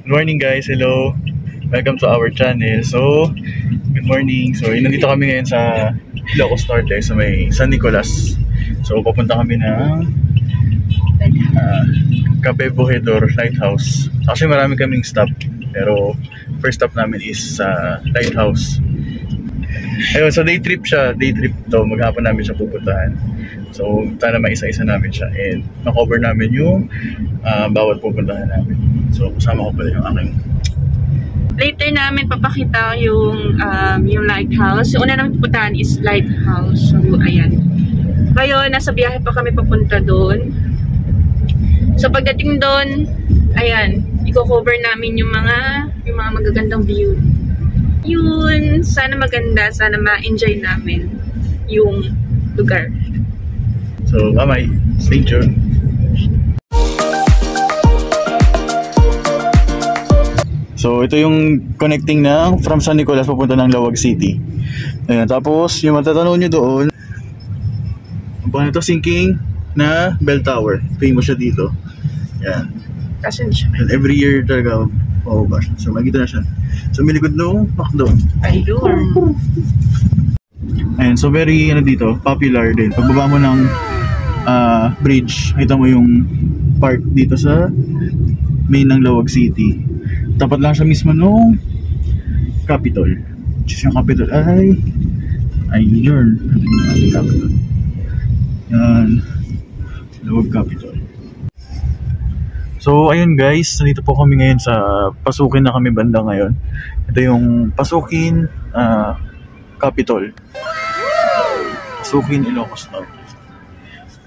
Good morning guys, hello. Welcome to our channel. So, good morning. So, nandito kami ngayon sa Ilocos Norte, sa may San Nicolas. So, papunta kami ng Cape Bojador Lighthouse. Actually, marami kaming stop. Pero, first stop namin is sa Lighthouse. Ayun, so day trip siya. Day trip to. Maghapon namin siya pupuntahan. So, sana maisa-isa namin siya. And, na-cover namin yung bawat pupuntahan namin. So, kasama ko pala yung aking. Later namin papakita yung lighthouse. Yung una namin pupuntahan is lighthouse. So, ayan. Ngayon, nasa biyahe pa kami papunta doon. So, pagdating doon, ayan, i-cover namin yung mga magagandang view. Yun, sana maganda, sana ma-enjoy namin yung lugar. So, bye-bye. Stay tuned. So, ito yung connecting na from San Nicolas papunta ng Lawag City. Ayan, tapos yung matatanong nyo doon, paano ito sinking na bell tower. Famous siya dito. Ayan. Kasan siya? And every year talaga, oh gosh. So, makikita na siya. So, may likod no, pakdo. Ayun. Ayan, so very, dito, popular din. Pagbaba mo ng bridge, nakita mo yung park dito sa main ng Lawag City. Tapat lang siya mismo nung Capitol. Which is yung Capitol ay yun. Ating Capitol. Yan. Lawag Capitol. So ayun guys, nandito po kami ngayon sa Pasukin na kami banda ngayon. Ito yung Pasukin Capitol. Pasukin Ilocos Norte.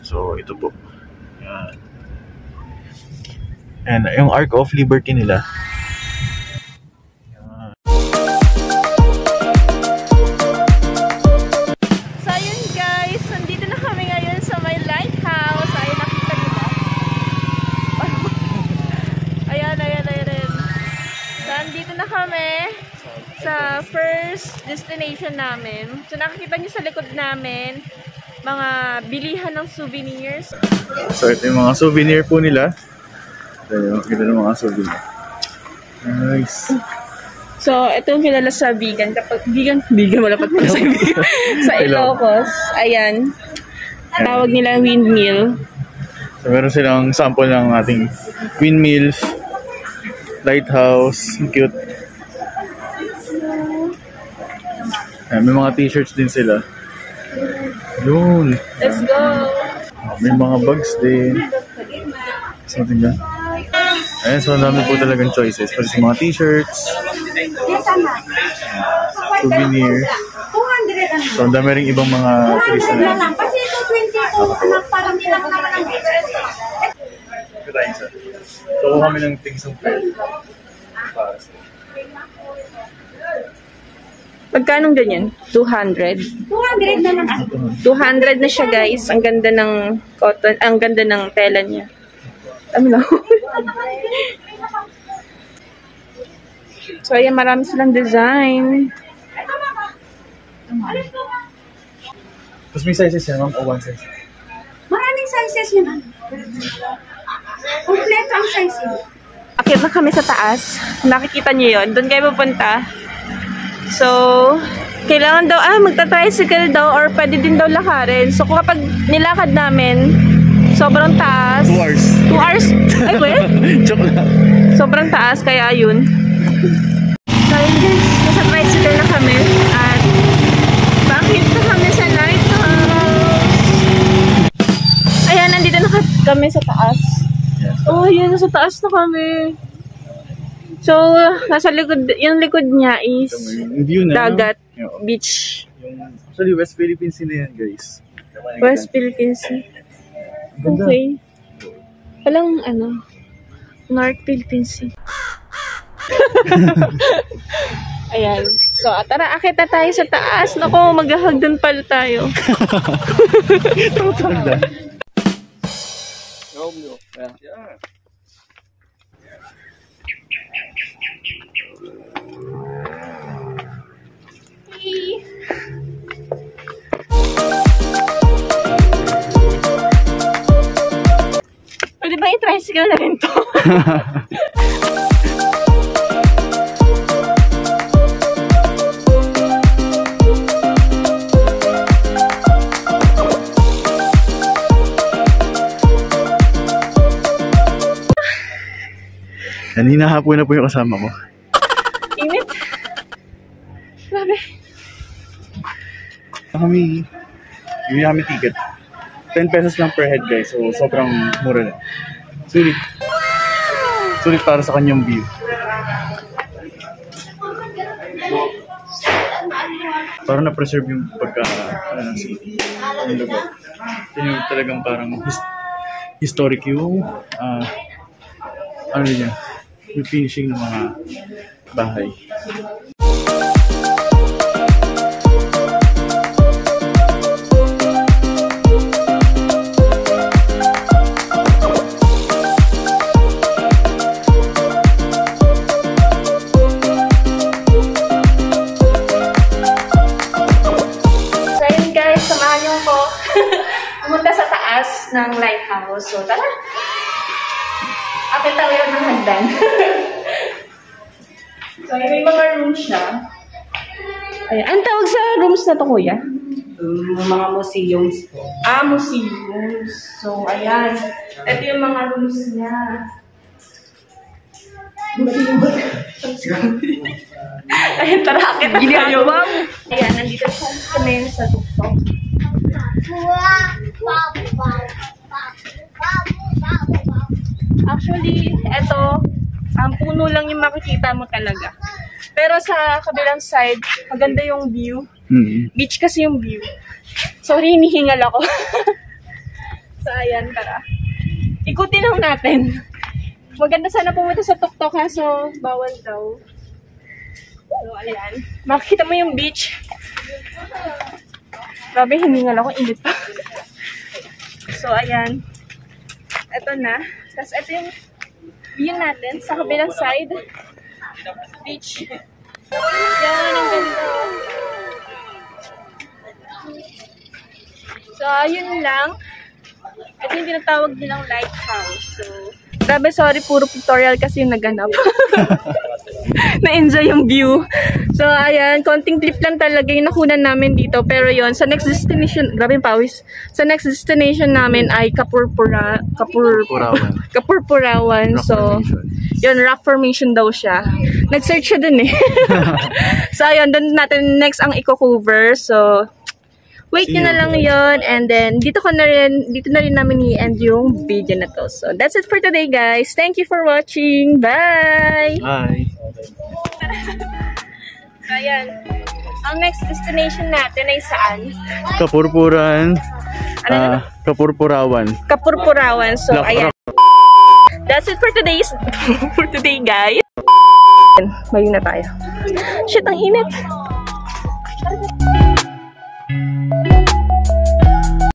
So ito po. Yan. And yung Arc of Liberty nila. So ayun guys, nandito na kami ngayon sa may lighthouse. Ayun, nakita nyo ba? Ayan. So nandito na kami sa first destination namin. So nakikita nyo sa likod namin mga bilihan ng souvenirs. So ito yung mga souvenir po nila. Ito yung kita ng mga souvenir. Nice. So ito yung kilala sa vegan. Kapag vegan wala pa pala sa vegan. Sa Ilocos. Ayan. Tawag nila windmill. So meron silang sample ng ating windmills, lighthouse, cute. Ayan, may mga t-shirts din sila. Yun. Let's go! May mga bags din. Something dyan. Ayan, so ang dami po talagang choices. Pati sa mga t-shirts, souvenir. So ang dami rin ibang mga turista na. So kami ng things ng fair. Magkano ganyan? 200? 200 na lang. 200 na siya guys. Ang ganda ng cotton, ang ganda ng tela niya. Ano na? So ayan, marami silang design. Tapos may sizes yan, ma'am, o one size? Maraming sizes yun. Kompleto ang sizes. Akit na kami sa taas. Nakikita niyo yun. Doon kayo pupunta. So, kailangan daw, magta-tricycle daw or pwede din daw lakarin. So, kapag nilakad namin, sobrang taas. 2 hours. 2 hours? Ay, wait. Joke lang. Sobrang taas, kaya yun. So, nasa tricycle na kami. At, bakit na kami sa lighthouse? Ayan, nandito na kami sa taas. Oh, yun, nasa taas na kami. So, nasa likod, yung likod niya is View na, dagat, no? beach. Actually, West Philippines Sea yan, guys. West Philippines Sea. Okay. Walang, North Philippines Sea. Ayan. So, tara, akit na tayo sa taas. Naku, maghahagdan pala tayo. Total. Yeah. Pwede ba i-tricycle na rin to? hinahapo na po yung kasama ko. Init. Grabe. Bili kami ticket. 10 pesos lang per head guys. So sobrang mura lang. Sulit. Sulit para sa kanyang view. Para na-preserve yung ng city. Yung lugar. Ito yung talagang parang historic yung yung finishing ng mga bahay. Pumunta sa taas ng lighthouse. So, tara! Akit tayo ng hagdan. So, may mga rooms siya. Ayan. Ang tawag sa rooms na to, kuya? Mga museums po. Museums. So, ayan. Ito yung mga rooms niya. Ayan, tara, akit na tayo. Ayan, nandito siya kami sa tuktok. Actually, ito, ang puno lang yung makikita mo talaga. Pero sa kabilang side, maganda yung view. Beach kasi yung view. Sorry, hinihingal ako. So, ayan, tara. Ikutin lang natin. Maganda sana pumunta sa tuktok ha, so bawal daw. So, ayan. Makikita mo yung beach. Grabe, hiningal ako. Init pa. So, ayan. Ito na. Tapos, ito yung view natin sa kabilang side. Beach. Yan, ang ganda. So, yun lang. Ito yung tinatawag nilang lighthouse. So, grabe, sorry. Puro pictorial kasi yung naganap. Na-enjoy yung view. So, ayan, konting clip lang talaga yung nakunan namin dito. Pero yon sa next destination, grabe yung pawis. Sa next destination namin ay Kapurpurawan. So, yun, rock formation daw siya. Nag-search siya dun eh. So, ayun, dun natin next ang i-cover. So, wait nyo na lang yon. And then, dito na rin namin i-end yung video na to. So, that's it for today, guys. Thank you for watching. Bye! Bye! So, ayan. Ang next destination natin ay saan? Kapurpuran. Kapurpurawan. Kapurpurawan. So, ayan. That's it for today, guys. Balik na tayo. Shit, ang init.